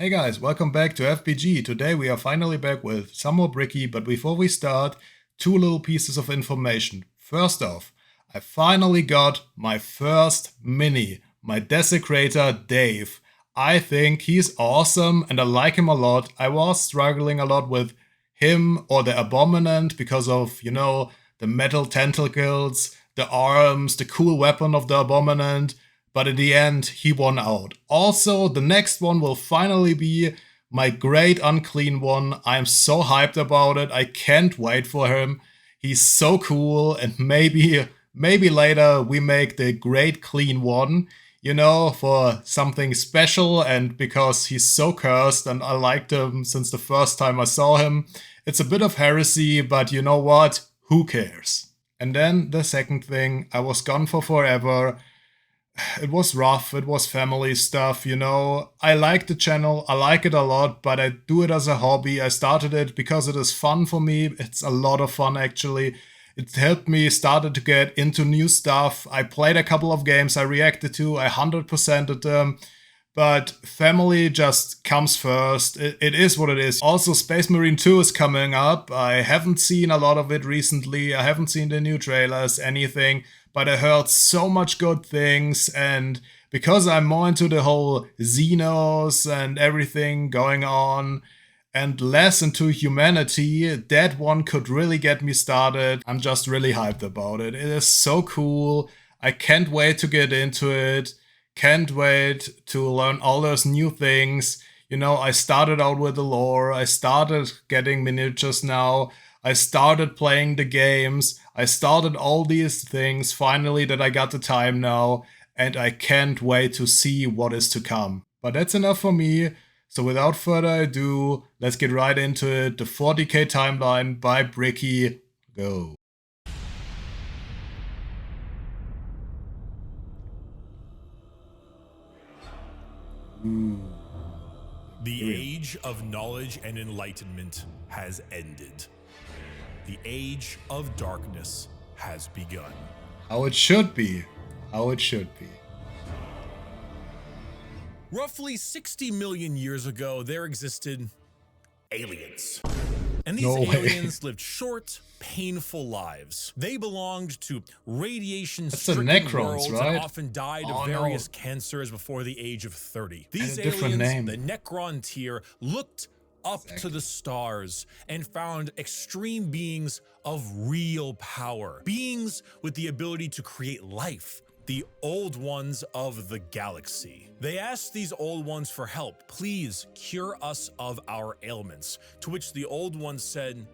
Hey guys, welcome back to FPG. Today we are finally back with some more Bricky, but before we start, two little pieces of information. First off, I finally got my first mini, my Desecrator Dave. I think he's awesome and I like him a lot. I was struggling a lot with him or the Abominant because of, the metal tentacles, the arms, the cool weapon of the Abominant. But in the end, he won out. Also, the next one will finally be my great unclean one. I'm so hyped about it. I can't wait for him. He's so cool, and maybe later we make the great clean one, for something special, and because he's so cursed and I liked him since the first time I saw him. It's a bit of heresy, but you know what? Who cares? And then the second thing, I was gone for forever. It was rough, it was family stuff, I like the channel, I like it a lot, but I do it as a hobby. I started it because it is fun for me. It's a lot of fun, actually. It helped me started to get into new stuff. I played a couple of games I reacted to, I 100%ed them, but family just comes first. It is what it is. Also, Space Marine 2 is coming up. I haven't seen a lot of it recently. I haven't seen the new trailers, anything. But I heard so much good things, and because I'm more into the whole Xenos and everything going on, and less into humanity, that one could really get me started. I'm just really hyped about it. It is so cool. I can't wait to get into it. Can't wait to learn all those new things. I started out with the lore. I started getting miniatures now. I started playing the games. I started all these things finally that I got the time now, and I can't wait to see what is to come. But that's enough for me. So without further ado, let's get right into it. The 40k timeline by Bricky. Go. The age of knowledge and enlightenment has ended. The age of darkness has begun. How it should be. How it should be. Roughly 60 million years ago, there existed aliens. And these No way. aliens lived short, painful lives. They belonged to radiation-stricken Necrons, worlds right? and often died of various cansers before the age of 30. These And a different aliens, name. the Necron tier, looked up to the stars and found extreme beings of real power. Beings with the ability to create life. The Old Ones of the galaxy. They asked these Old Ones for help. Please cure us of our ailments. To which the Old Ones said,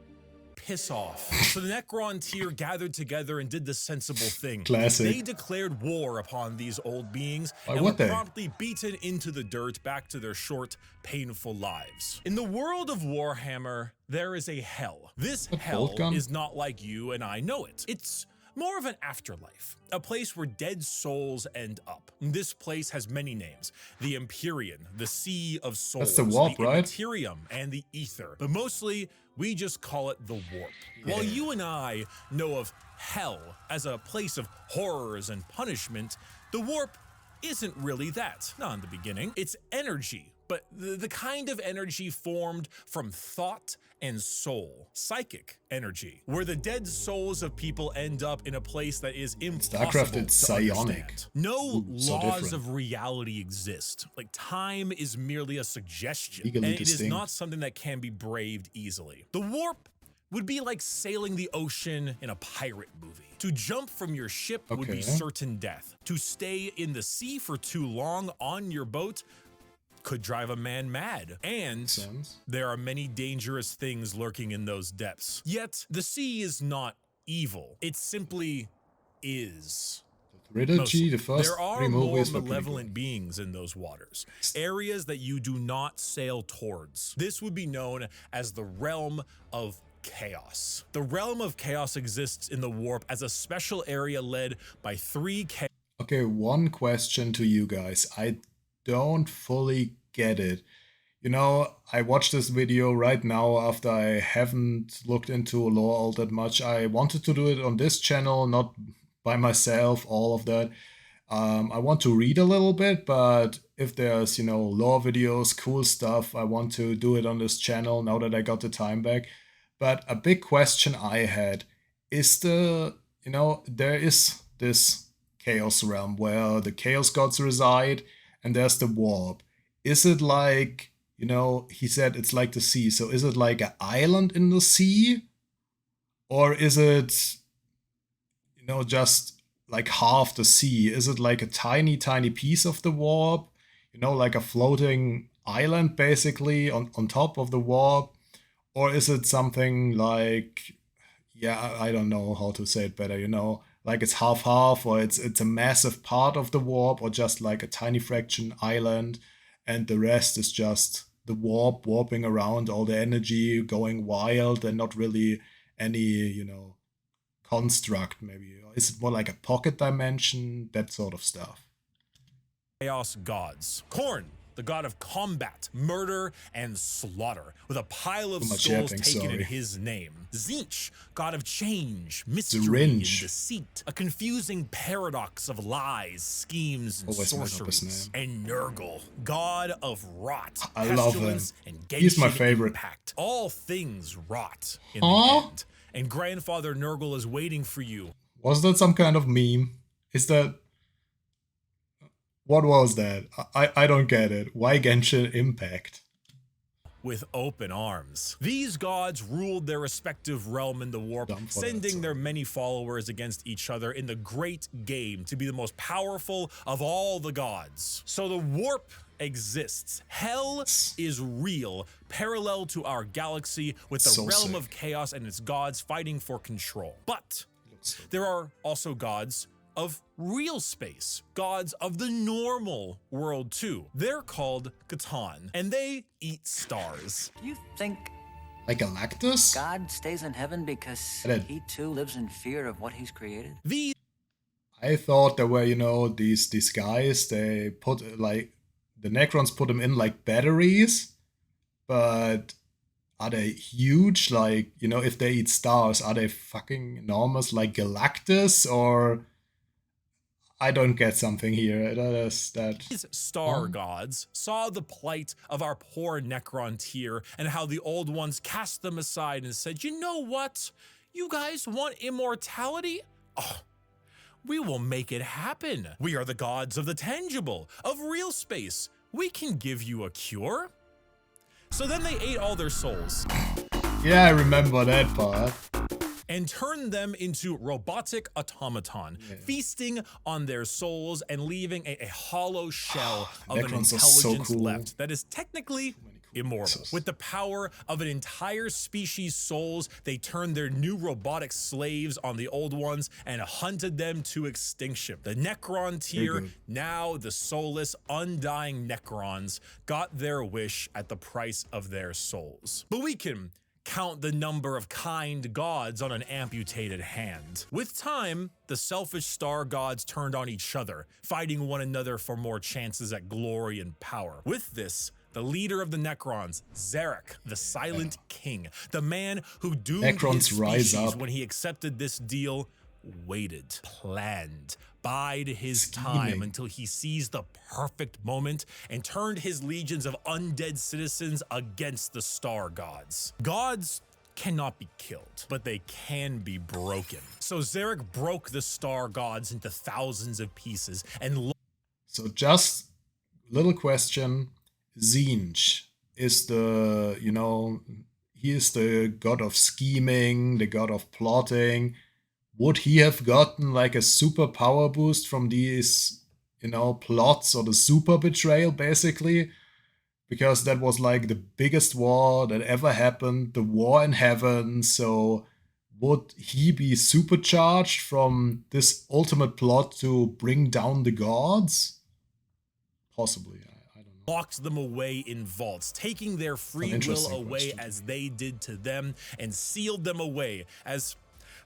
piss off. So the Necron tier gathered together and did the sensible thing. Classic. They declared war upon these old beings Why and were would they? promptly beaten into the dirt back to their short, painful lives. In the world of Warhammer, there is a hell. This hell is not like you and I know it. It's more of an afterlife, a place where dead souls end up. This place has many names: the Empyrean, the Sea of Souls, That's the warp, right? Immaterium, and the Ether. But mostly, we just call it the Warp. Yeah. While you and I know of hell as a place of horrors and punishment, the Warp isn't really that. Not in the beginning. It's energy, but the kind of energy formed from thought and soul, psychic energy, where the dead souls of people end up in a place that is impossible Starcraft, it's to psionic. understand. No So laws different. of reality exist. Like, time is merely a suggestion, Legally and it is distinct. not something that can be braved easily. The warp would be like sailing the ocean in a pirate movie. To jump from your ship would be certain death. To stay in the sea for too long on your boat could drive a man mad. And there are many dangerous things lurking in those depths. Yet, the sea is not evil. It simply is. Trilogy, the first There are three more movies were malevolent beings in those waters, areas that you do not sail towards. This would be known as the realm of chaos. The realm of chaos exists in the warp as a special area led by three Okay, one question to you guys. I don't fully get it. I watched this video right now after I haven't looked into lore all that much. I wanted to do it on this channel, not by myself, all of that. I want to read a little bit, but if there's, lore videos, cool stuff, I want to do it on this channel now that I got the time back. But a big question I had is there is this chaos realm where the chaos gods reside, and there's the warp. Is it like, he said it's like the sea. So is it like an island in the sea? Or is it, just like half the sea? Is it like a tiny, tiny piece of the warp? Like a floating island basically on top of the warp? Or is it something like, yeah, I don't know how to say it better, like it's half, or it's a massive part of the warp, or just like a tiny fraction island, and the rest is just the warp warping around, all the energy going wild, and not really any, construct maybe. Or is it more like a pocket dimension, that sort of stuff? Chaos gods. Khorne, the god of combat, murder, and slaughter, with a pile of souls taken in his name. Tzeentch, god of change, mystery, and deceit, a confusing paradox of lies, schemes, and sorceries. And Nurgle, god of rot, I love him. And He's my favorite. Impact. All things rot in the end. And Grandfather Nurgle is waiting for you. Was that some kind of meme? Is that... What was that? I don't get it. Why Genshin Impact? With open arms. These gods ruled their respective realm in the warp, sending their many followers against each other in the great game to be the most powerful of all the gods. So the warp exists. Hell is real, parallel to our galaxy, with the realm of chaos and its gods fighting for control. But there are also gods of real space, gods of the normal world too. They're called Catan, and they eat stars. Do you think like Galactus? God stays in heaven because he too lives in fear of what he's created? I thought there were, these guys, they put like, the Necrons put them in like batteries, but are they huge? Like, if they eat stars, are they fucking enormous like Galactus? Or I don't get something here. These star gods saw the plight of our poor Necron tier and how the old ones cast them aside and said, you know what? You guys want immortality? Oh, we will make it happen. We are the gods of the tangible, of real space. We can give you a cure. So then they ate all their souls. Yeah, I remember that part. And turned them into robotic automaton, feasting on their souls and leaving a hollow shell of an intelligence left that is technically immortal. With the power of an entire species' souls, they turned their new robotic slaves on the old ones and hunted them to extinction. The Necron tier, now the soulless, undying Necrons, got their wish at the price of their souls. But we can count the number of kind gods on an amputated hand. With time, the selfish star gods turned on each other, fighting one another for more chances at glory and power. With this, the leader of the Necrons, Zarek, the Silent King, the man who doomed his species when he accepted this deal, waited, planned, bide his time until he seized the perfect moment and turned his legions of undead citizens against the star gods. Gods cannot be killed, but they can be broken. So Zarek broke the star gods into thousands of pieces and... So just little question. Tzeentch is the, he is the god of scheming, the god of plotting. Would he have gotten like a super power boost from these, plots, or the super betrayal basically? Because that was like the biggest war that ever happened, the war in heaven. So would he be supercharged from this ultimate plot to bring down the gods? Possibly, I don't know. Locked them away in vaults, taking their free will away as they did to them, and sealed them away as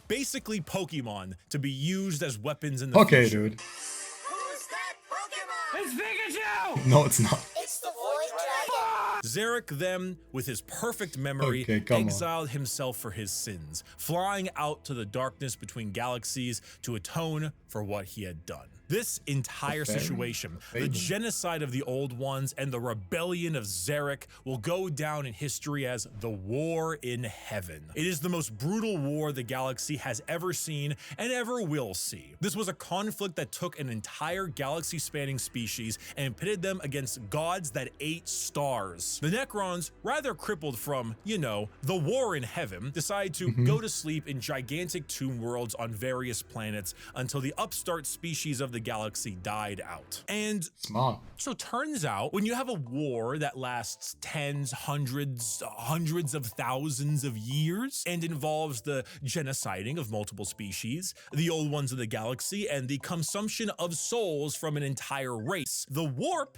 basically Pokemon to be used as weapons in the future. Okay, dude. Who's that Pokemon? It's Pikachu! No, it's not. It's the Void Dragon. Zarek then, with his perfect memory, exiled himself for his sins, flying out to the darkness between galaxies to atone for what he had done. This entire situation, the genocide of the Old Ones and the rebellion of Zarek, will go down in history as the War in Heaven. It is the most brutal war the galaxy has ever seen and ever will see. This was a conflict that took an entire galaxy-spanning species and pitted them against gods that ate stars. The Necrons, rather crippled from, you know, the War in Heaven, decide to go to sleep in gigantic tomb worlds on various planets until the upstart species of the galaxy died out. And smart. So turns out when you have a war that lasts tens, hundreds of thousands of years and involves the genociding of multiple species, the Old Ones of the galaxy, and the consumption of souls from an entire race, the warp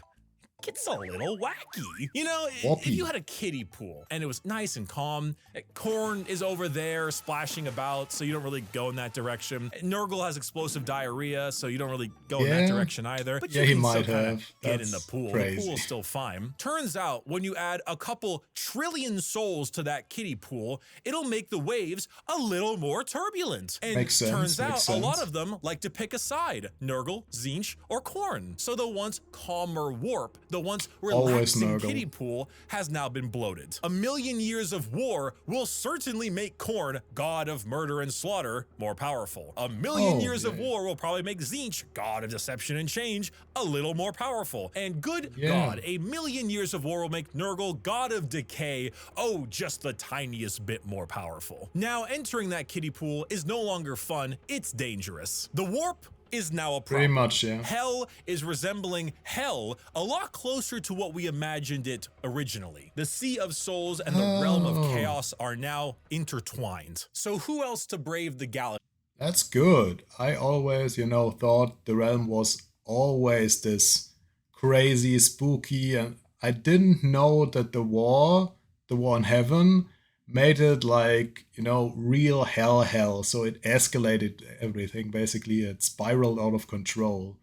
gets a little wacky. You know, if you had a kiddie pool and it was nice and calm, Korn is over there splashing about, so you don't really go in that direction. Nurgle has explosive diarrhea, so you don't really go in that direction either. But you can still kind of get in the pool. The pool is still fine. Turns out when you add a couple trillion souls to that kiddie pool, it'll make the waves a little more turbulent. And turns out a lot of them like to pick a side, Nurgle, Tzeentch, or Korn. So the once calmer warp, the once relaxing kiddie pool, has now been bloated. A million years of war will certainly make Korn, god of murder and slaughter, more powerful. A million years of war will probably make Tzeentch, god of deception and change, a little more powerful. And good God, a million years of war will make Nurgle, god of decay, oh, just the tiniest bit more powerful. Now, entering that kiddie pool is no longer fun, it's dangerous. The warp is now a problem. Pretty much, yeah. Hell is resembling hell a lot closer to what we imagined it originally. The Sea of Souls and the Realm of Chaos are now intertwined. So who else to brave the galaxy? That's good. I always, thought the realm was always this crazy, spooky, and I didn't know that the war in heaven, made it like, real hell. So it escalated everything. Basically, it spiraled out of control.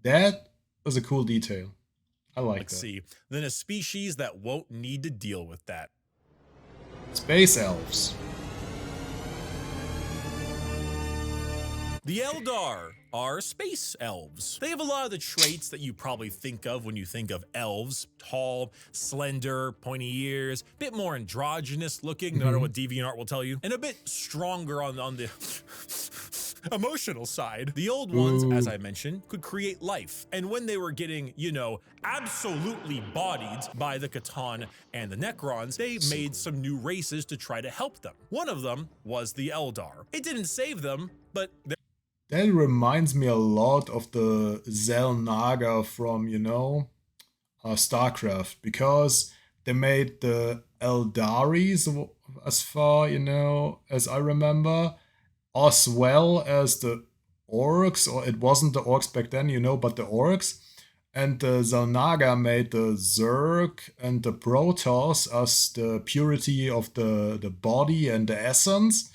That was a cool detail. I like that. Let's see. Then a species that won't need to deal with that. Space elves. The Eldar are space elves. They have a lot of the traits that you probably think of when you think of elves. Tall, slender, pointy ears, bit more androgynous looking, no matter what DeviantArt will tell you, and a bit stronger on the emotional side. The Old Ones, as I mentioned, could create life. And when they were getting, absolutely bodied by the Catan and the Necrons, they made some new races to try to help them. One of them was the Eldar. It didn't save them, but that reminds me a lot of the Xel'Naga from, Starcraft, because they made the Eldaris, as far, as I remember, as well as the Orcs, or it wasn't the Orcs back then, but the Orcs. And the Xel'Naga made the Zerg and the Protoss as the purity of the body and the essence.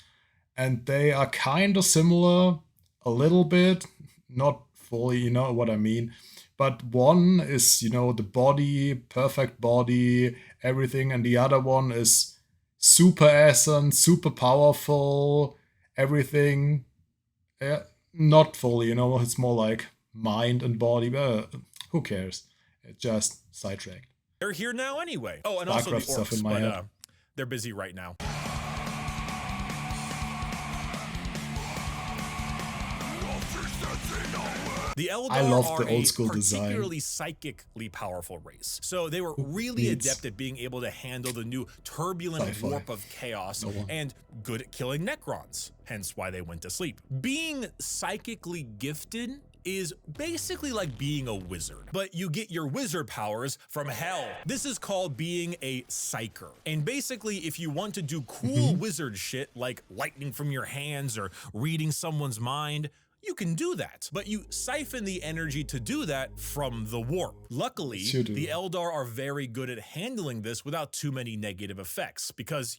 And they are kind of similar, a little bit, not fully, you know what I mean. But one is, the body, perfect body, everything. And the other one is super essence, super powerful, everything. Not fully, it's more like mind and body. But who cares? It's just sidetracked. They're here now anyway. Oh, and also the Orcs, but they're busy right now. The Eldar are a particularly psychically powerful race. So they were really adept at being able to handle the new turbulent warp of chaos and good at killing Necrons, hence why they went to sleep. Being psychically gifted is basically like being a wizard, but you get your wizard powers from hell. This is called being a psyker. And basically, if you want to do cool wizard shit like lightning from your hands or reading someone's mind, you can do that, but you siphon the energy to do that from the warp. Luckily, the Eldar are very good at handling this without too many negative effects because,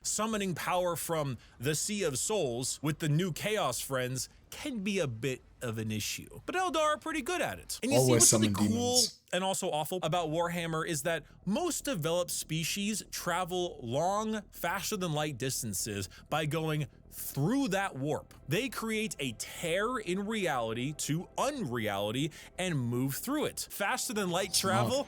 summoning power from the Sea of Souls with the new Chaos friends can be a bit of an issue, but Eldar are pretty good at it. And you Always see what's really summon cool demons. and also awful about Warhammer is that most developed species travel long, faster than light distances by going through that warp. They create a tear in reality to unreality and move through it. Faster than light travel?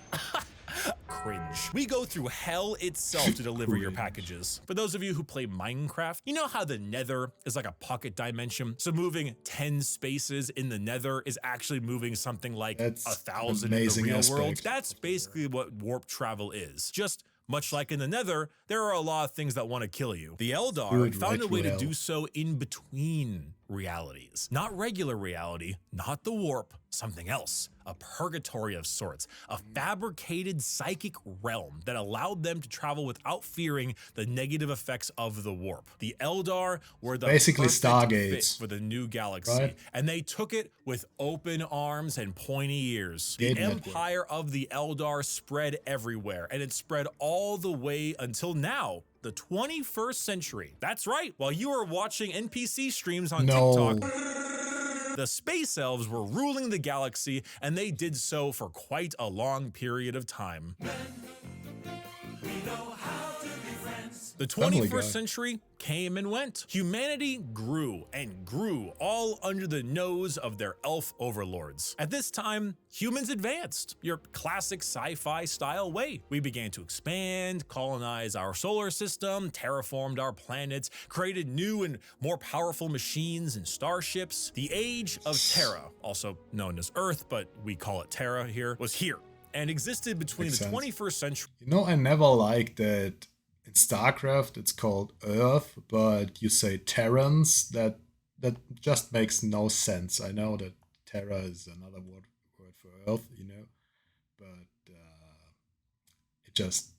Cringe. We go through hell itself to deliver your packages. For those of you who play Minecraft, you know how the nether is like a pocket dimension? So moving 10 spaces in the nether is actually moving something like That's 1,000 in the amazing real aspect. world. That's basically what warp travel is. Just much like in the nether, there are a lot of things that want to kill you. The Eldar Dude, found a way to right do so in between realities. Not regular reality, not the warp, something else. A purgatory of sorts, a fabricated psychic realm that allowed them to travel without fearing the negative effects of the warp. The Eldar were the Basically perfect Stargates, fit for the new galaxy, right? and they took it with open arms and pointy ears. The Gate network. empire of the Eldar spread everywhere, and it spread all the way until now, the 21st century. That's right, while you are watching NPC streams on TikTok, the space elves were ruling the galaxy, and they did so for quite a long period of time. The Family 21st Guy. century came and went. Humanity grew and grew, all under the nose of their elf overlords. At this time, humans advanced, your classic sci-fi style way. We began to expand, colonize our solar system, terraformed our planets, created new and more powerful machines and starships. The age of Terra, also known as Earth, but we call it Terra here, was here and existed between Makes the sense. 21st century. You know, I never liked that in StarCraft it's called Earth, but you say Terrans. That just makes no sense. I know that Terra is another word for Earth, you know, but it just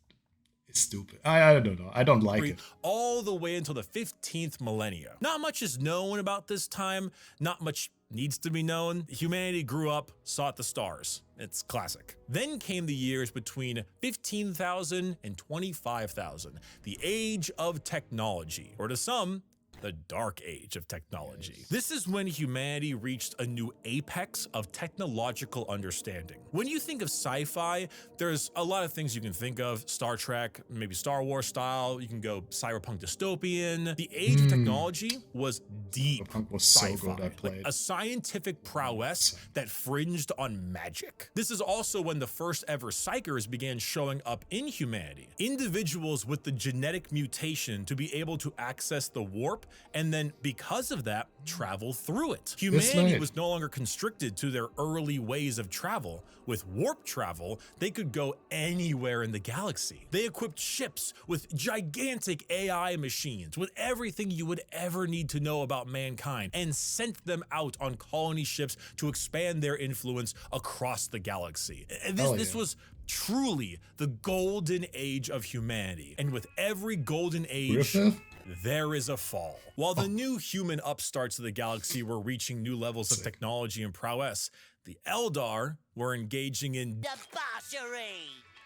is stupid. I don't know. I don't like it. All the way until the 15th millennia. Not much is known about this time. Not much needs to be known. Humanity grew up, sought the stars. It's classic. Then came the years between 15,000 and 25,000, the age of technology, or to some, the dark age of technology. This is when humanity reached a new apex of technological understanding. When you think of sci-fi, there's a lot of things you can think of. Star Trek, maybe Star Wars style. You can go cyberpunk dystopian. The age of technology was deep Cyberpunk was so sci-fi, good, I played. a scientific prowess that fringed on magic. This is also when the first ever psychers began showing up in humanity. Individuals with the genetic mutation to be able to access the warp and then, because of that, travel through it. Humanity made. was no longer constricted to their early ways of travel. With warp travel, they could go anywhere in the galaxy. They equipped ships with gigantic AI machines, with everything you would ever need to know about mankind, and sent them out on colony ships to expand their influence across the galaxy. And this was truly the golden age of humanity. And with every golden age, Griffith? there is a fall. While the new human upstarts of the galaxy were reaching new levels of technology and prowess, the Eldar were engaging in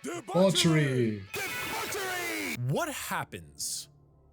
Debauchery. What happens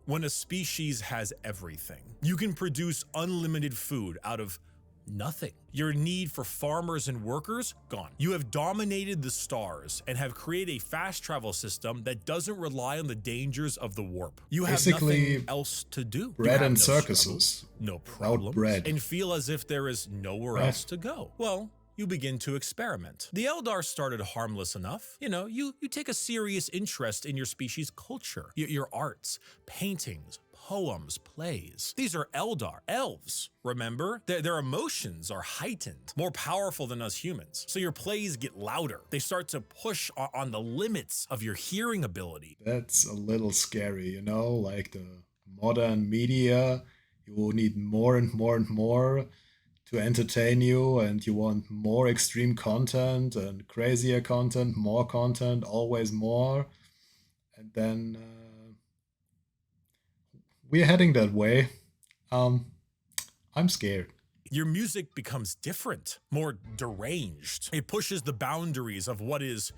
when a species has everything? You can produce unlimited food out of nothing. Your need for farmers and workers, gone. You have dominated the stars and have created a fast travel system that doesn't rely on the dangers of the warp. You have Basically, nothing else to do. You bread have and no circuses. struggles, no Without problems, bread. and feel as if there is nowhere Right. else to go. Well, you begin to experiment. The Eldar started harmless enough. You know, you take a serious interest in your species' culture, your arts, paintings, poems, plays. These are Eldar, elves, remember? Their emotions are heightened, more powerful than us humans. So your plays get louder. They start to push on the limits of your hearing ability. That's a little scary, you know, like the modern media. You need more and more and more to entertain you, and you want more extreme content and crazier content, more content, always more. And then we're heading that way. I'm scared. Your music becomes different, more deranged. It pushes the boundaries of what is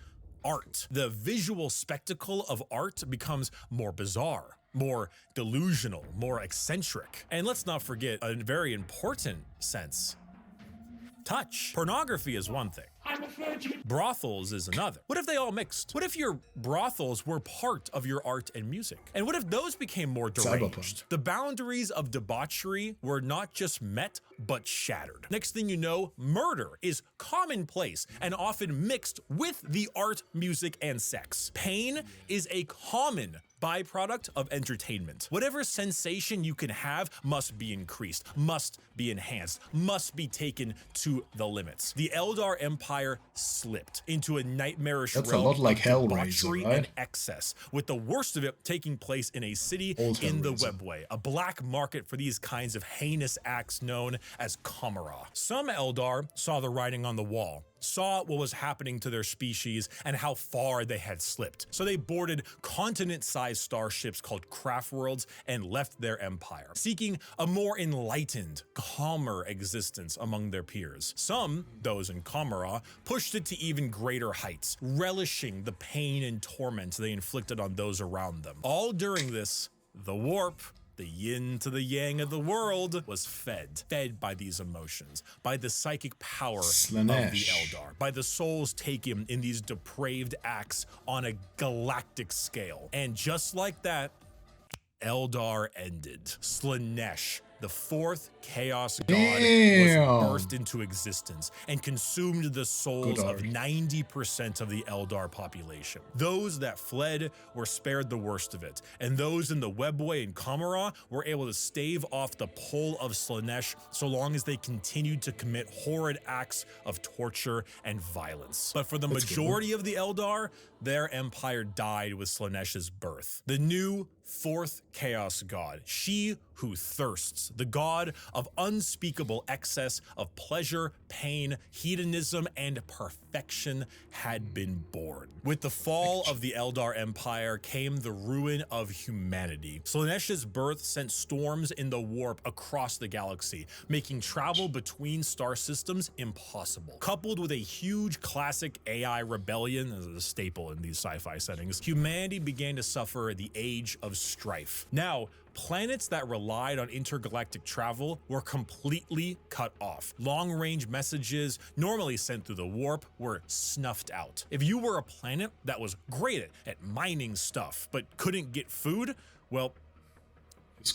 art. The visual spectacle of art becomes more bizarre, more delusional, more eccentric. And let's not forget a very important sense, touch. Pornography is one thing. Brothels is another. What if they all mixed? What if your brothels were part of your art and music? And what if those became more deranged? Cyberpunk. The boundaries of debauchery were not just met, but shattered. Next thing you know, murder is commonplace and often mixed with the art, music, and sex. Pain is a common byproduct of entertainment. Whatever sensation you can have must be increased, must be enhanced, must be taken to the limits. The Eldar Empire slipped into a nightmarish That's a realm lot like of Hellraiser, debauchery right? and excess, with the worst of it taking place in a city Old in the Hellraiser. Webway, a black market for these kinds of heinous acts known as Kamara. Some Eldar saw the writing on the wall, saw what was happening to their species and how far they had slipped. So they boarded continent-sized starships called craft worlds and left their empire, seeking a more enlightened, calmer existence among their peers. Some, those in Kamara, pushed it to even greater heights, relishing the pain and torment they inflicted on those around them. All during this, the warp, the yin to the yang of the world, was fed by these emotions, by the psychic power of the Slanesh. Eldar, by the souls taken in these depraved acts on a galactic scale. And just like that, Eldar ended. Slanesh, the fourth chaos god, was birthed into existence and consumed the souls of 90% of the Eldar population. Those that fled were spared the worst of it, and those in the Webway and Kamara were able to stave off the pull of Slanesh so long as they continued to commit horrid acts of torture and violence. But for the majority of the Eldar, their empire died with Slanesh's birth. The new fourth chaos god, she who thirsts, the god of unspeakable excess of pleasure, pain, hedonism, and perfection, had been born. With the fall of the Eldar Empire came the ruin of humanity. Slanesh's birth sent storms in the warp across the galaxy, making travel between star systems impossible. Coupled with a huge classic AI rebellion, as a staple in these sci-fi settings, humanity began to suffer the age of strife. Now, planets that relied on intergalactic travel were completely cut off. Long-range messages, normally sent through the warp, were snuffed out. If you were a planet that was great at mining stuff but couldn't get food, well,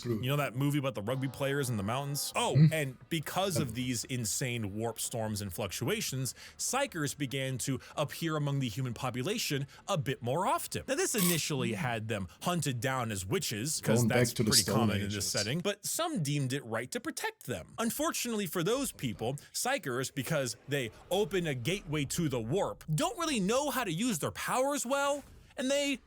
you know that movie about the rugby players in the mountains? Oh, and because of these insane warp storms and fluctuations, psychers began to appear among the human population a bit more often. Now, this initially had them hunted down as witches, because that's pretty common in this setting, but some deemed it right to protect them. Unfortunately for those people, psychers, because they open a gateway to the warp, don't really know how to use their powers well, and they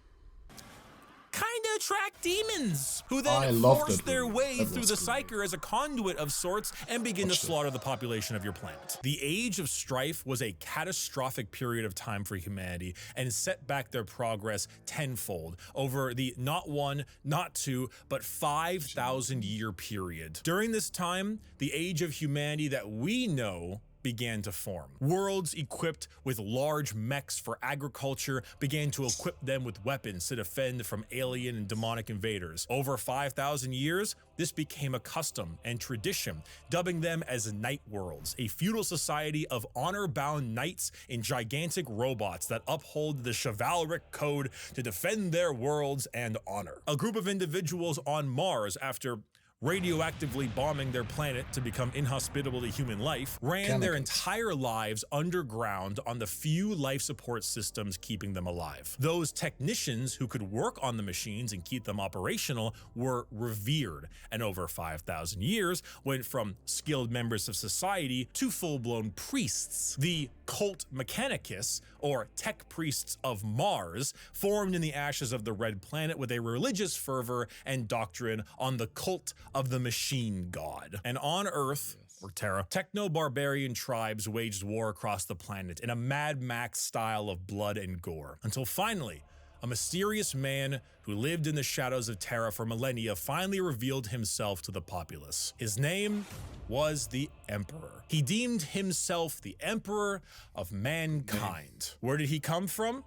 kind of attract demons, who then force their way through the psyker as a conduit of sorts and begin to slaughter the population of your planet. The Age of Strife was a catastrophic period of time for humanity and set back their progress tenfold over the not one, not two, but 5,000 year period. During this time, the age of humanity that we know began to form. Worlds equipped with large mechs for agriculture began to equip them with weapons to defend from alien and demonic invaders. Over 5,000 years, this became a custom and tradition, dubbing them as night worlds, a feudal society of honor-bound knights in gigantic robots that uphold the chivalric code to defend their worlds and honor. A group of individuals on Mars, after radioactively bombing their planet to become inhospitable to human life, ran their entire lives underground on the few life support systems keeping them alive. Those technicians who could work on the machines and keep them operational were revered, and over 5,000 years went from skilled members of society to full-blown priests. The cult Mechanicus, or tech priests of Mars, formed in the ashes of the Red Planet with a religious fervor and doctrine on the cult of the machine god. And on Earth, or Terra, techno-barbarian tribes waged war across the planet in a Mad Max style of blood and gore, until finally, a mysterious man who lived in the shadows of Terra for millennia finally revealed himself to the populace. His name was the Emperor. He deemed himself the Emperor of mankind. Where did he come from?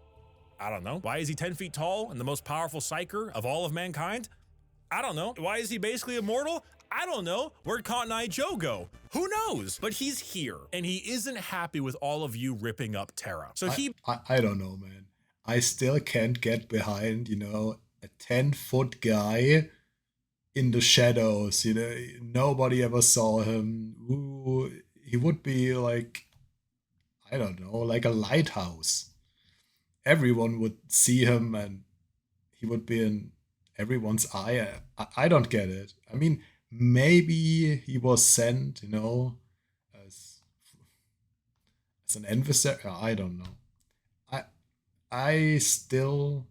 I don't know. Why is he 10 feet tall and the most powerful psyker of all of mankind? I don't know. Why is he basically immortal? I don't know. Where'd Cotton Eye Joe go? Who knows? But he's here, and he isn't happy with all of you ripping up Terra. So I don't know, man. I still can't get behind, you know, a 10-foot guy in the shadows, you know, nobody ever saw him. Ooh, he would be like, I don't know, like a lighthouse. Everyone would see him and he would be in everyone's eye. I don't get it. I mean, maybe he was sent, you know, as an emissary. I don't know. I still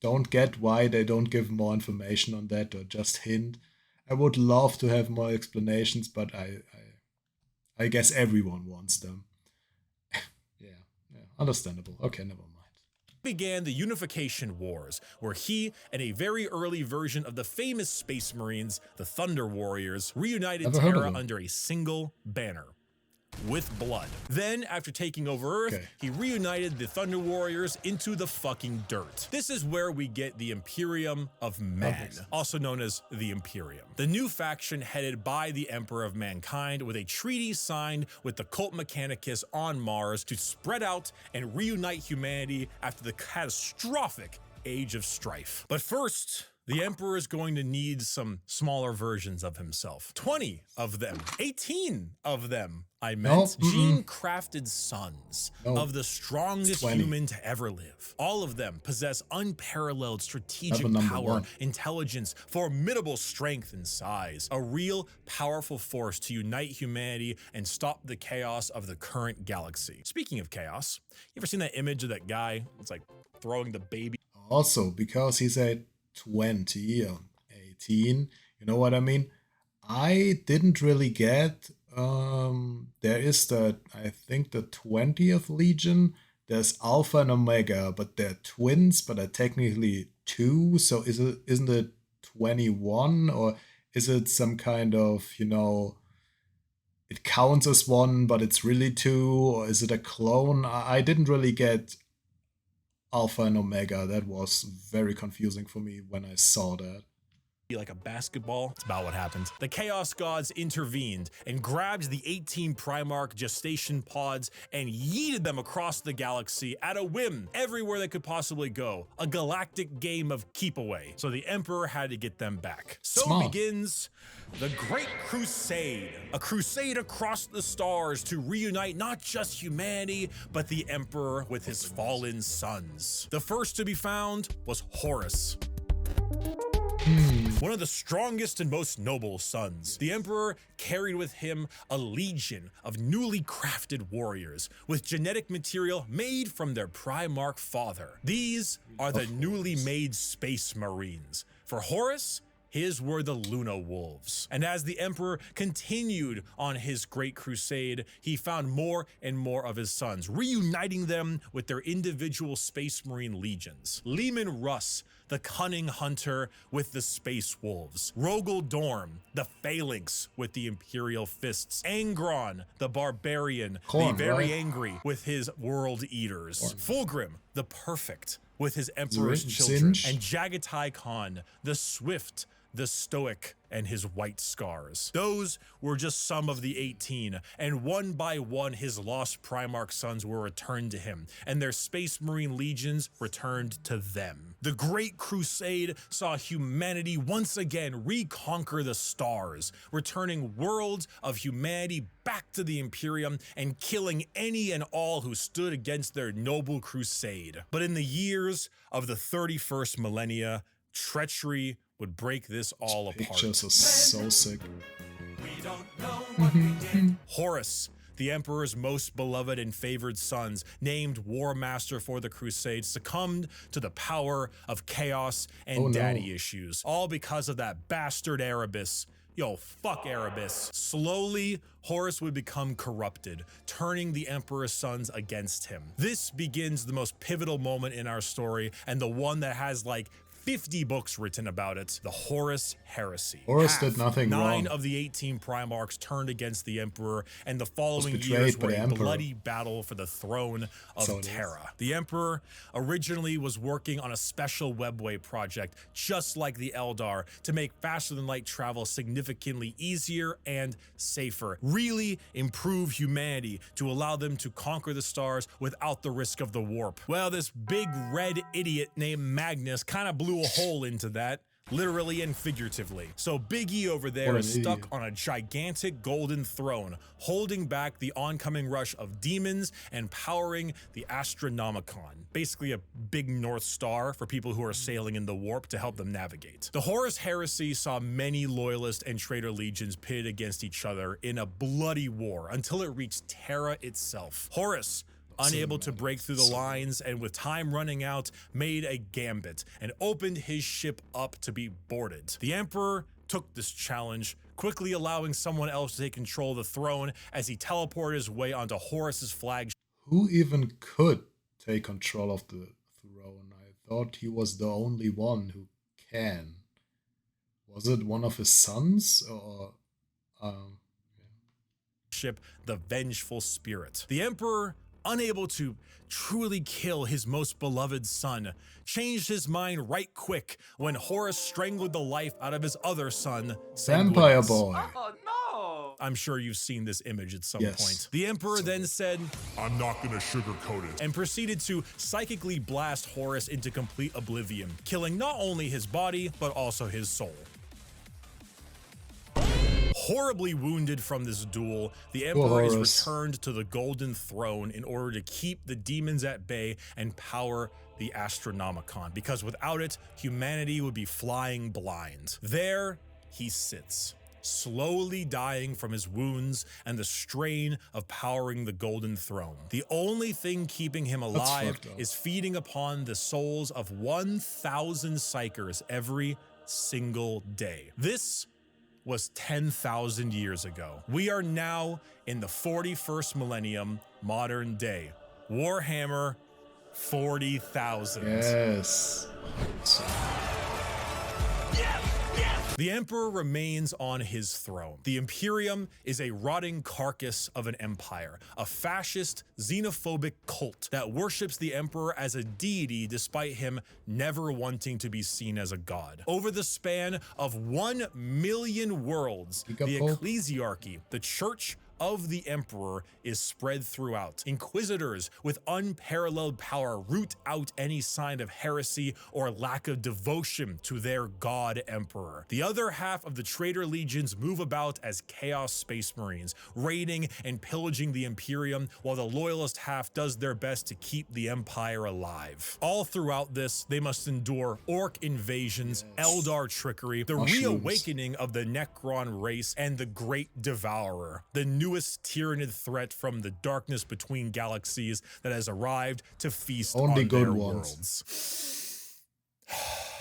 don't get why they don't give more information on that or just hint. I would love to have more explanations, but I guess everyone wants them. yeah, understandable. Okay, never mind. Began the Unification Wars, where he and a very early version of the famous Space Marines, the Thunder Warriors, reunited Terra under a single banner. With blood. Then, after taking over Earth, he reunited the Thunder Warriors into the fucking dirt. This is where we get the Imperium of Man, also known as the Imperium. The new faction headed by the Emperor of Mankind with a treaty signed with the Cult Mechanicus on Mars to spread out and reunite humanity after the catastrophic Age of Strife. But first, the Emperor is going to need some smaller versions of himself. 20 of them, 18 of them, I meant, gene-crafted sons of the strongest human to ever live. All of them possess unparalleled strategic power, intelligence, formidable strength and size, a real powerful force to unite humanity and stop the chaos of the current galaxy. Speaking of chaos, you ever seen that image of that guy? It's like throwing the baby. Also, because he's a 20 or 18, you know what I mean? I didn't really get, there is I think the 20th Legion, there's Alpha and Omega, but they're twins, but they're technically two, so isn't it 21, or is it some kind of, you know, it counts as one, but it's really two, or is it a clone? I didn't really get Alpha and Omega. That was very confusing for me when I saw that. Like a basketball. It's about what happened. The Chaos Gods intervened and grabbed the 18 Primarch gestation pods and yeeted them across the galaxy at a whim, everywhere they could possibly go. A galactic game of keep away. So the Emperor had to get them back. So begins the Great Crusade, a crusade across the stars to reunite not just humanity, but the Emperor with his fallen sons. The first to be found was Horus. One of the strongest and most noble sons. The Emperor carried with him a legion of newly crafted warriors with genetic material made from their Primarch father. These are the newly made Space Marines. For Horus, his were the Luna Wolves. And as the Emperor continued on his great crusade, he found more and more of his sons, reuniting them with their individual Space Marine legions. Leman Russ, the cunning hunter with the Space Wolves. Rogel Dorm, the Phalanx with the Imperial Fists. Angron, the Barbarian, the very angry with his World Eaters. Fulgrim, the Perfect with his Emperor's children. And Jagatai Khan, the Swift, the Stoic, and his white scars. Those were just some of the 18, and one by one his lost Primarch sons were returned to him, and their Space Marine legions returned to them. The Great Crusade saw humanity once again reconquer the stars, returning worlds of humanity back to the Imperium and killing any and all who stood against their noble crusade. But in the years of the 31st millennia, treachery would break this all apart. Pictures are so sick. We don't know what we did. Horus, the Emperor's most beloved and favored sons, named War Master for the Crusade, succumbed to the power of chaos and daddy issues, all because of that bastard Erebus. Yo, fuck Erebus. Slowly, Horus would become corrupted, turning the Emperor's sons against him. This begins the most pivotal moment in our story, and the one that has like 50 books written about it. The Horus Heresy. Horus did nothing wrong. 9 of the 18 Primarchs turned against the Emperor, and the following betrayed years by were the a Emperor. bloody battle for the throne of So it is. Terra. The Emperor originally was working on a special webway project, just like the Eldar, to make faster-than-light travel significantly easier and safer. Really improve humanity to allow them to conquer the stars without the risk of the warp. Well, this big red idiot named Magnus kind of blew a hole into that, literally and figuratively. So Big E over there What is an stuck idiot. on a gigantic golden throne, holding back the oncoming rush of demons and powering the Astronomicon, basically a big North Star for people who are sailing in the warp to help them navigate. The Horus Heresy saw many loyalist and traitor legions pitted against each other in a bloody war until it reached Terra itself. Horus, unable to break through the lines and with time running out, made a gambit and opened his ship up to be boarded. The Emperor took this challenge, quickly allowing someone else to take control of the throne as he teleported his way onto Horus's flagship. Who even could take control of the throne? I thought he was the only one who can. Was it one of his sons or The Vengeful Spirit. The Emperor, unable to truly kill his most beloved son, changed his mind right quick when Horus strangled the life out of his other son, Vampire Sanguinus. Boy? Oh no! I'm sure you've seen this image at some Yes. point. The Emperor then said, I'm not gonna sugarcoat it. and proceeded to psychically blast Horus into complete oblivion, killing not only his body, but also his soul. Horribly wounded from this duel, the Emperor is Horus. returned to the Golden Throne in order to keep the demons at bay and power the Astronomicon, because without it, humanity would be flying blind. There he sits, slowly dying from his wounds and the strain of powering the Golden Throne. The only thing keeping him alive fucked up. is feeding upon the souls of 1,000 Psykers every single day. This was 10,000 years ago. We are now in the 41st millennium, modern day. Warhammer 40,000. Yes. The Emperor remains on his throne. The Imperium is a rotting carcass of an empire, a fascist, xenophobic cult that worships the Emperor as a deity despite him never wanting to be seen as a god. Over the span of 1 million worlds, the Gigapope. ecclesiarchy, the church of the Emperor, is spread throughout. Inquisitors with unparalleled power root out any sign of heresy or lack of devotion to their god Emperor. The other half of the traitor legions move about as Chaos Space Marines, raiding and pillaging the Imperium, while the loyalist half does their best to keep the Empire alive. All throughout this, they must endure Orc invasions, Eldar trickery, the Mushrooms. reawakening of the Necron race, and the Great Devourer, the newest tyrannid threat from the darkness between galaxies that has arrived to feast Only on good their ones. worlds.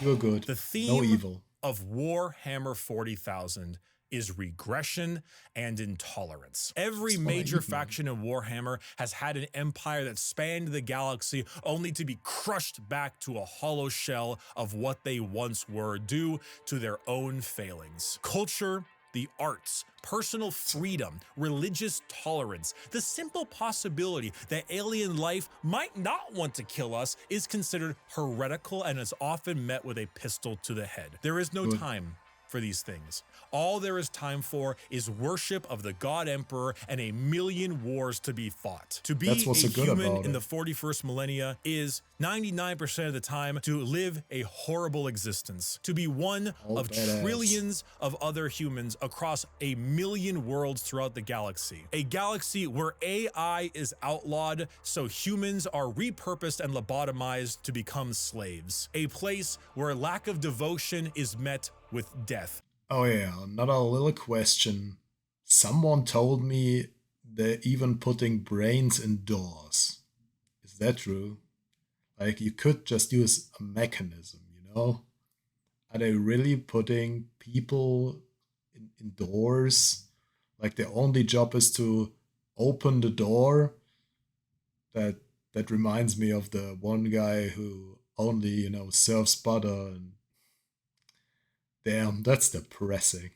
You're good. The No theme evil. of Warhammer 40,000 is regression and intolerance. Every That's what I major eat, man. faction in Warhammer has had an empire that spanned the galaxy only to be crushed back to a hollow shell of what they once were due to their own failings. Culture, the arts, personal freedom, religious tolerance, the simple possibility that alien life might not want to kill us is considered heretical and is often met with a pistol to the head. There is no Good. time for these things. All there is time for is worship of the God Emperor and a million wars to be fought. To be That's what's a so good human about in it. the 41st millennia is 99% of the time to live a horrible existence. To be one All of badass. trillions of other humans across a million worlds throughout the galaxy. A galaxy where AI is outlawed, so humans are repurposed and lobotomized to become slaves. A place where lack of devotion is met with death. Oh yeah, another little question. Someone told me they're even putting brains indoors. Is that true? Like, you could just use a mechanism, you know? Are they really putting people indoors? Like, their only job is to open the door? That reminds me of the one guy who only, you know, serves butter. And damn, that's depressing.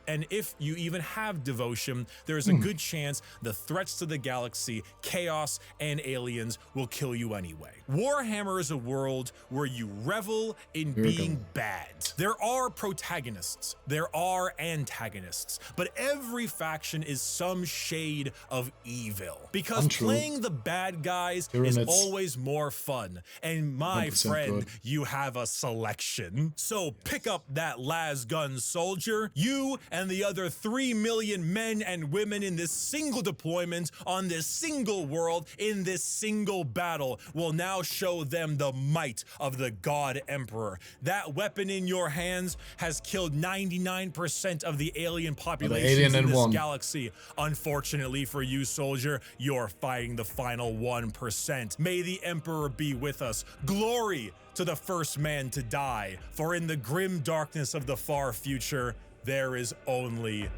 And if you even have devotion, there is a good chance the threats to the galaxy, chaos, and aliens will kill you anyway. Warhammer is a world where you revel in being bad. There are protagonists, there are antagonists, but every faction is some shade of evil. Because playing the bad guys is always more fun. And my friend, you have a selection. So pick up that las gun soldier, you and the other 3 million men and women in this single deployment on this single world in this single battle will now show them the might of the God Emperor. That weapon in your hands has killed 99% of the alien populations in this galaxy. Unfortunately for you, soldier, you're fighting the final 1%. May the Emperor be with us. Glory to the first man to die, for in the grim darkness of the far future, there is only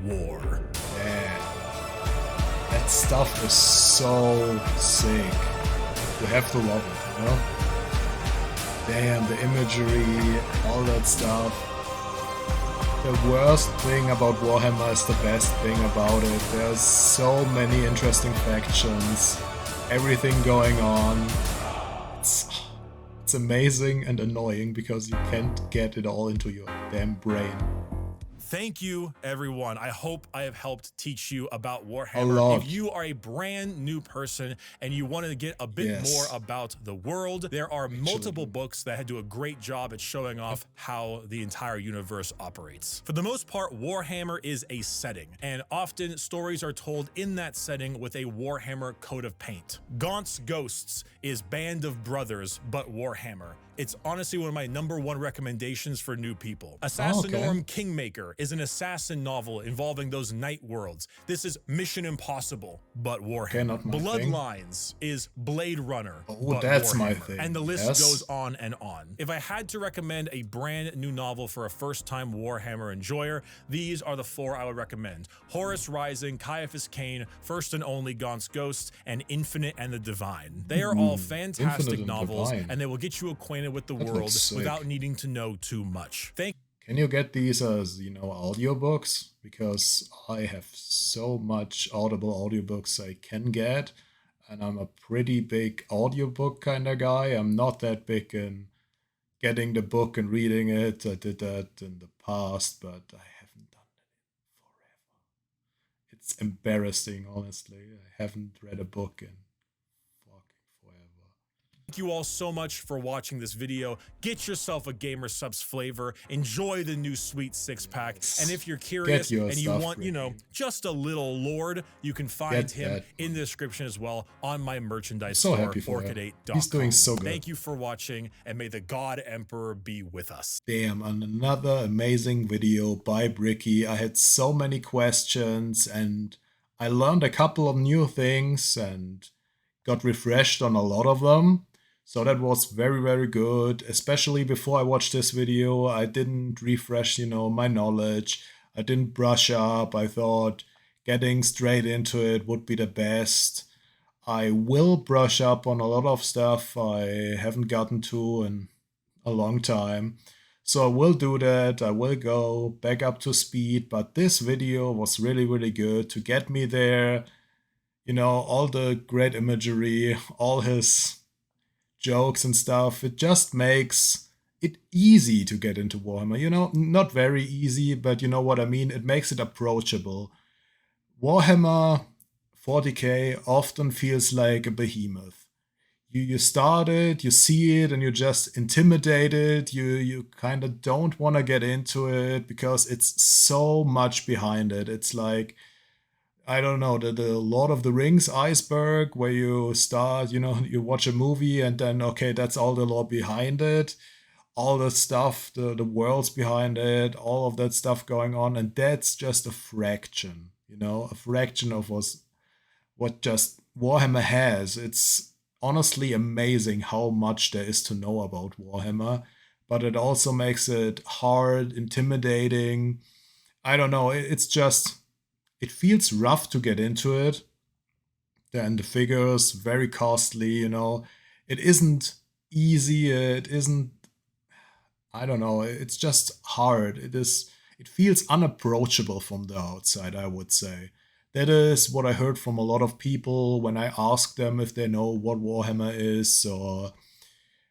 war. Man, that stuff is so sick. You have to love it, you know? Damn, the imagery, all that stuff. The worst thing about Warhammer is the best thing about it. There's so many interesting factions, everything going on. It's amazing and annoying because you can't get it all into your damn brain. Thank you, everyone. I hope I have helped teach you about Warhammer. If you are a brand new person and you want to get a bit more about the world, there are multiple books that do a great job at showing off how the entire universe operates. For the most part, Warhammer is a setting, and often stories are told in that setting with a Warhammer coat of paint. Gaunt's Ghosts is Band of Brothers, but Warhammer. It's honestly one of my #1 recommendations for new people. Assassinorum Kingmaker is an assassin novel involving those night worlds. This is Mission Impossible, but Warhammer. Bloodlines is Blade Runner, but that's Warhammer. my thing. And the list goes on and on. If I had to recommend a brand new novel for a first-time Warhammer enjoyer, these are the 4 I would recommend. Horus Rising, Caiaphas Cain, First and Only Gaunt's Ghost, and Infinite and the Divine. They are all fantastic novels, and they will get you acquainted with the world without needing to know too much. Can you get these as, you know, audiobooks? Because I have so much Audible audiobooks I can get, and I'm a pretty big audiobook kind of guy. I'm not that big in getting the book and reading it. I did that in the past, but I haven't done it in forever. It's embarrassing, honestly. I haven't read a book in Thank you all so much for watching this video. Get yourself a Gamer Subs flavor. Enjoy the new sweet 6-pack. And if you're curious and you want, you know, just a little Lord, you can find him in the description as well on my merchandise store, Orchid8.com. He's doing so good. Thank you for watching, and may the God Emperor be with us. Damn, and another amazing video by Bricky. I had so many questions, and I learned a couple of new things and got refreshed on a lot of them. So that was very, very good. Especially before I watched this video, I didn't refresh, you know, my knowledge. I didn't brush up. I thought getting straight into it would be the best. I will brush up on a lot of stuff I haven't gotten to in a long time. So I will do that. I will go back up to speed. But this video was really, really good to get me there. You know, all the great imagery, all his jokes and stuff. It just makes it easy to get into Warhammer. You know, not very easy, but you know what I mean. It makes it approachable. Warhammer 40k often feels like a behemoth. You start it, you see it, and you're just intimidated. You kind of don't want to get into it because it's so much behind it. It's like, I don't know, the Lord of the Rings iceberg, where you start, you know, you watch a movie and then, okay, that's all the lore behind it. All the stuff, the worlds behind it, all of that stuff going on. And that's just a fraction, you know, a fraction of what just Warhammer has. It's honestly amazing how much there is to know about Warhammer. But it also makes it hard, intimidating. I don't know, it's just... It feels rough to get into it. Then the figures, very costly, you know. It isn't easy. It isn't, I don't know, it's just hard. It feels unapproachable from the outside, I would say. That is what I heard from a lot of people when I asked them if they know what Warhammer is or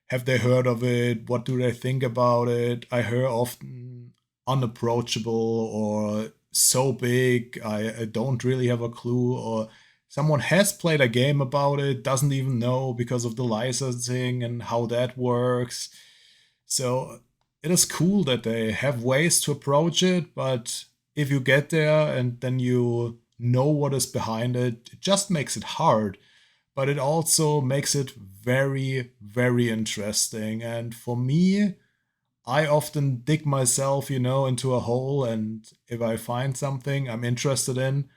have they heard of it, what do they think about it. I hear often unapproachable or so big, I don't really have a clue, or someone has played a game about it, doesn't even know because of the licensing and how that works. So it is cool that they have ways to approach it, but if you get there and then you know what is behind it, it just makes it hard. But it also makes it very, very interesting. And for me, I often dig myself, into a hole. And if I find something I'm interested in,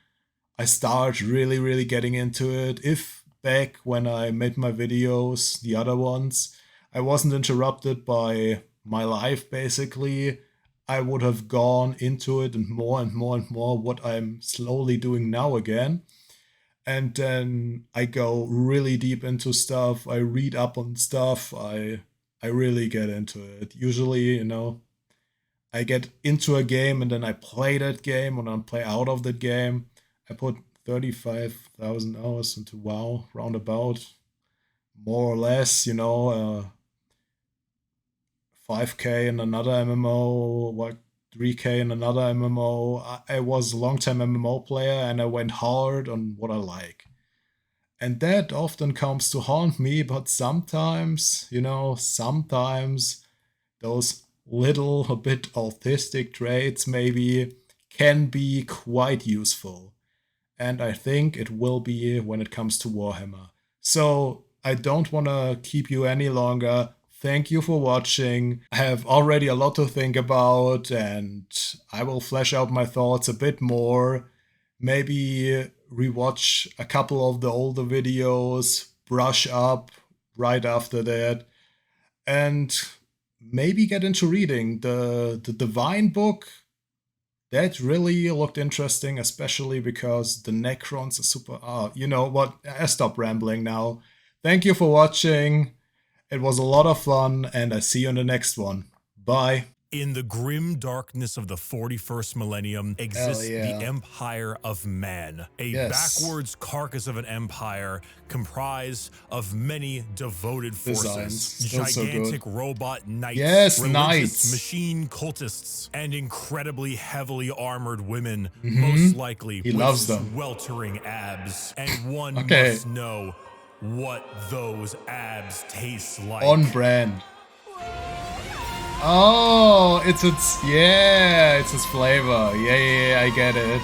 I start really, really getting into it. If back when I made my videos, the other ones, I wasn't interrupted by my life, basically, I would have gone into it and more and more and more, what I'm slowly doing now again. And then I go really deep into stuff. I read up on stuff. I really get into it. Usually, I get into a game and then I play that game and then play out of that game. I put 35,000 hours into WoW, roundabout, more or less, 5K in another MMO, like 3K in another MMO. I was a long-time MMO player and I went hard on what I like. And that often comes to haunt me, but sometimes, sometimes those little, a bit autistic traits maybe can be quite useful. And I think it will be when it comes to Warhammer. So I don't want to keep you any longer. Thank you for watching. I have already a lot to think about and I will flesh out my thoughts a bit more. Maybe rewatch a couple of the older videos, brush up right after that, and maybe get into reading the Divine book. That really looked interesting, especially because the Necrons are super... you know what? I stop rambling now. Thank you for watching. It was a lot of fun, and I see you in the next one. Bye. In the grim darkness of the 41st millennium exists the Empire of Man, a backwards carcass of an empire comprised of many devoted forces, gigantic robot knights, religious machine cultists, and incredibly heavily armored women, most likely with sweltering abs. And one must know what those abs taste like. On brand. Oh, it's its flavor. Yeah, I get it.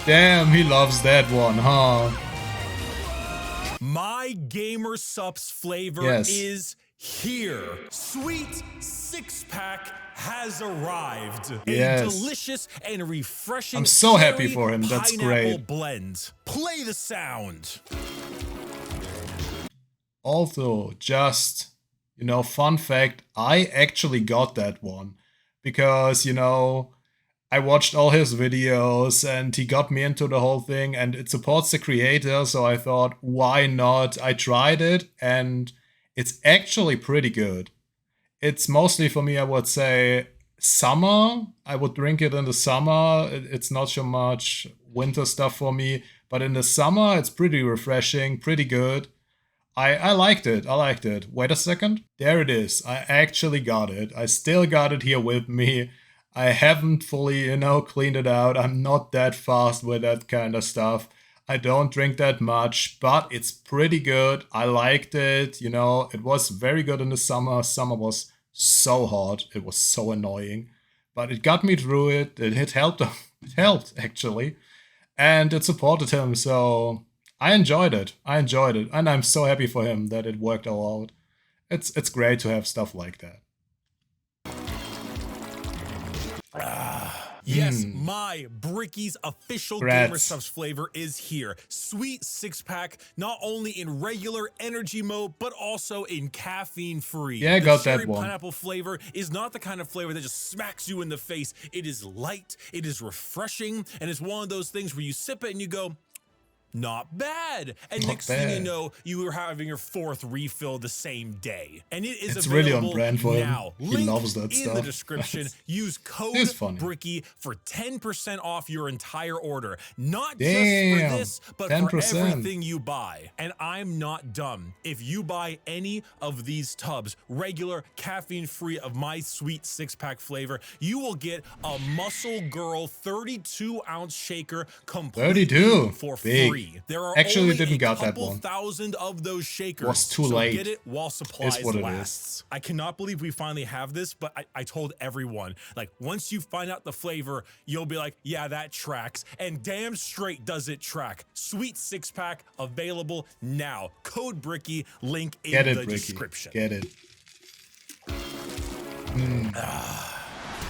Damn, he loves that one, huh? My Gamer Supps flavor is here. Sweet six-pack has arrived. A delicious and refreshing I'm so happy for him. That's great. Blend. Play the sound. Also, just, fun fact, I actually got that one because, I watched all his videos and he got me into the whole thing and it supports the creator, so I thought, why not? I tried it and it's actually pretty good. It's mostly for me, I would say, summer. I would drink it in the summer. It's not so much winter stuff for me, but in the summer, it's pretty refreshing, pretty good. I liked it. Wait a second. There it is. I actually got it. I still got it here with me. I haven't fully, cleaned it out. I'm not that fast with that kind of stuff. I don't drink that much, but it's pretty good. I liked it. It was very good in the summer. Summer was so hot. It was so annoying. But it got me through it. It helped. It helped, actually. And it supported him, so... I enjoyed it, and I'm so happy for him that it worked all out. It's great to have stuff like that. Yes, my Bricky's official Gamer Supps flavor is here. Sweet six-pack, not only in regular energy mode, but also in caffeine-free. Yeah, I got that one. The pineapple flavor is not the kind of flavor that just smacks you in the face. It is light, it is refreshing, and it's one of those things where you sip it and you go, Not bad. And Not next thing you bad. know, you were having your 4th refill the same day. And it is It's available really on brand for him. now. He Link loves that in stuff. the description. Use code It's funny. Bricky for 10% off your entire order. Not Damn, just for this, but 10%. for everything you buy. And I'm not dumb. If you buy any of these tubs, regular, caffeine-free of my sweet 6-pack flavor, you will get a Muscle Girl 32-ounce shaker completely 32? for Big. free. There are Actually only didn't a got that couple one. thousand of those shakers. Was too so late. get it while supplies what it is. lasts. I cannot believe we finally have this, but I told everyone, like, once you find out the flavor, you'll be like, yeah, that tracks. And damn straight does it track. Sweet 6-pack available now. Code Bricky, link in Get it, the Bricky. description. Get it.